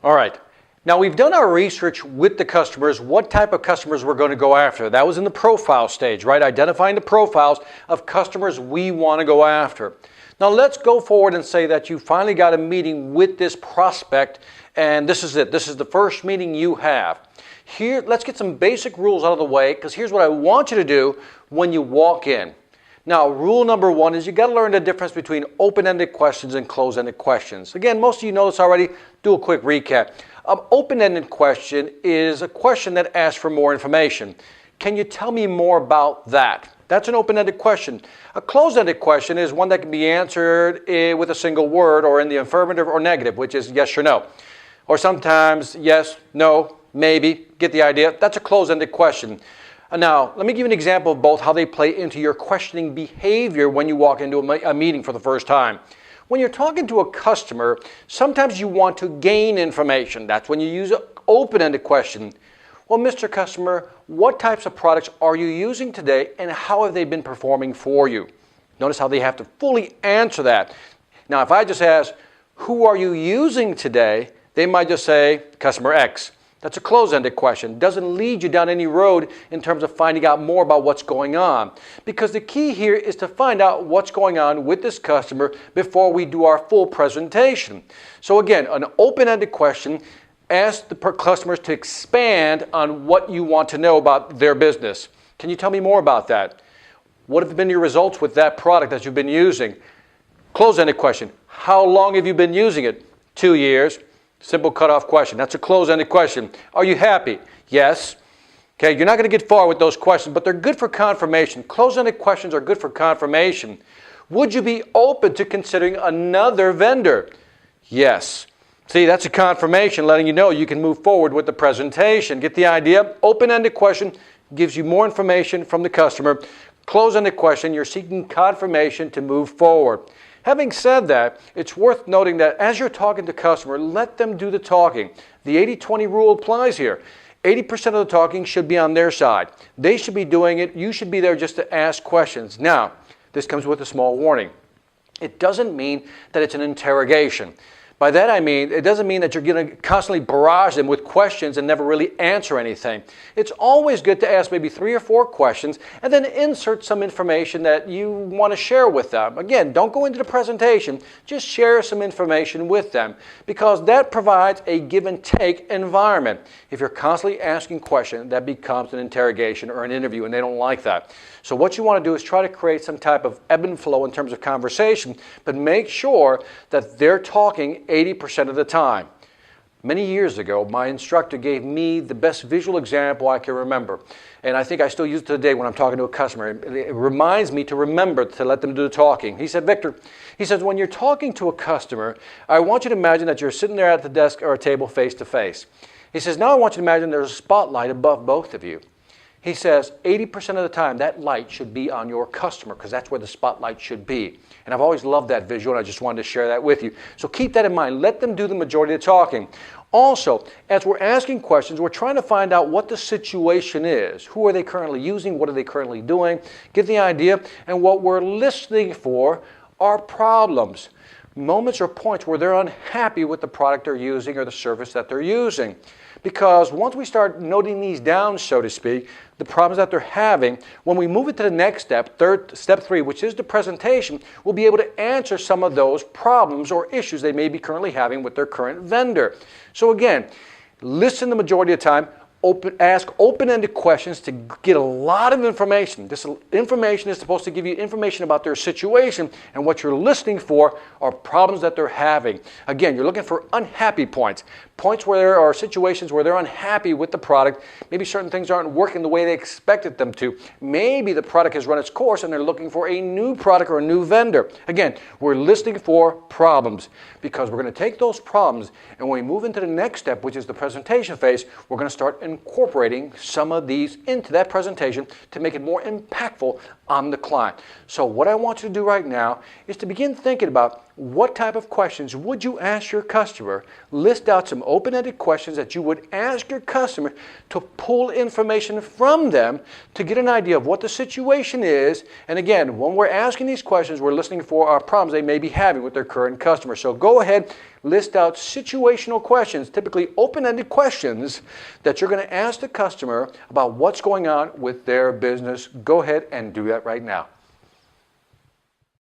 All right. Now we've done our research with the customers, what type of customers we're going to go after. That was in the profile stage, right? Identifying the profiles of customers we want to go after. Now let's go forward and say that you finally got a meeting with this prospect, and this is it. This is the first meeting you have. Here, let's get some basic rules out of the way, because here's what I want you to do when you walk in. Now, rule number one is you got to learn the difference between open-ended questions and closed-ended questions. Again, most of you know this already. Do a quick recap. An open-ended question is a question that asks for more information. Can you tell me more about that? That's an open-ended question. A closed-ended question is one that can be answered with a single word or in the affirmative or negative, which is yes or no. Or sometimes yes, no, maybe. Get the idea? That's a closed-ended question. Now, let me give you an example of both how they play into your questioning behavior when you walk into a meeting for the first time. When you're talking to a customer, sometimes you want to gain information. That's when you use an open-ended question. Well, Mr. Customer, what types of products are you using today and how have they been performing for you? Notice how they have to fully answer that. Now, if I just ask, who are you using today? They might just say, Customer X. That's a closed-ended question. Doesn't lead you down any road in terms of finding out more about what's going on. Because the key here is to find out what's going on with this customer before we do our full presentation. So again, an open-ended question asks the customers to expand on what you want to know about their business. Can you tell me more about that? What have been your results with that product that you've been using? Closed-ended question. How long have you been using it? 2 years. Simple cutoff question. That's a closed-ended question. Are you happy? Yes. Okay, you're not going to get far with those questions, but they're good for confirmation. Closed-ended questions are good for confirmation. Would you be open to considering another vendor? Yes. See, that's a confirmation letting you know you can move forward with the presentation. Get the idea? Open-ended question gives you more information from the customer. Closed-ended question, you're seeking confirmation to move forward. Having said that, it's worth noting that as you're talking to customer, let them do the talking. The 80-20 rule applies here. 80% of the talking should be on their side. They should be doing it. You should be there just to ask questions. Now, this comes with a small warning. It doesn't mean that it's an interrogation. By that I mean, it doesn't mean that you're going to constantly barrage them with questions and never really answer anything. It's always good to ask maybe 3 or 4 questions and then insert some information that you want to share with them. Again, don't go into the presentation, just share some information with them because that provides a give and take environment. If you're constantly asking questions, that becomes an interrogation or an interview and they don't like that. So what you want to do is try to create some type of ebb and flow in terms of conversation, but make sure that they're talking 80% of the time. Many years ago, my instructor gave me the best visual example I can remember. And I think I still use it today when I'm talking to a customer. It reminds me to remember to let them do the talking. He said, Victor, he says, when you're talking to a customer, I want you to imagine that you're sitting there at the desk or a table face to face. He says, now I want you to imagine there's a spotlight above both of you. He says 80% of the time that light should be on your customer because that's where the spotlight should be. And I've always loved that visual and I just wanted to share that with you. So keep that in mind. Let them do the majority of the talking. Also, as we're asking questions, we're trying to find out what the situation is. Who are they currently using? What are they currently doing? Get the idea. And what we're listening for are problems. Moments or points where they're unhappy with the product they're using or the service that they're using. Because once we start noting these down, so to speak, the problems that they're having, when we move it to the next step, step 3, which is the presentation, we'll be able to answer some of those problems or issues they may be currently having with their current vendor. So again, listen the majority of the time. Ask open-ended questions to get a lot of information. This information is supposed to give you information about their situation, and what you're listening for are problems that they're having. Again, you're looking for unhappy points. Points where there are situations where they're unhappy with the product. Maybe certain things aren't working the way they expected them to. Maybe the product has run its course and they're looking for a new product or a new vendor. Again, we're listening for problems because we're going to take those problems and when we move into the next step, which is the presentation phase, we're going to start incorporating some of these into that presentation to make it more impactful on the client. So what I want you to do right now is to begin thinking about what type of questions would you ask your customer? List out some open-ended questions that you would ask your customer to pull information from them to get an idea of what the situation is. And again, when we're asking these questions, we're listening for our problems they may be having with their current customer. So go ahead, list out situational questions, typically open-ended questions that you're going to ask the customer about what's going on with their business. Go ahead and do that right now.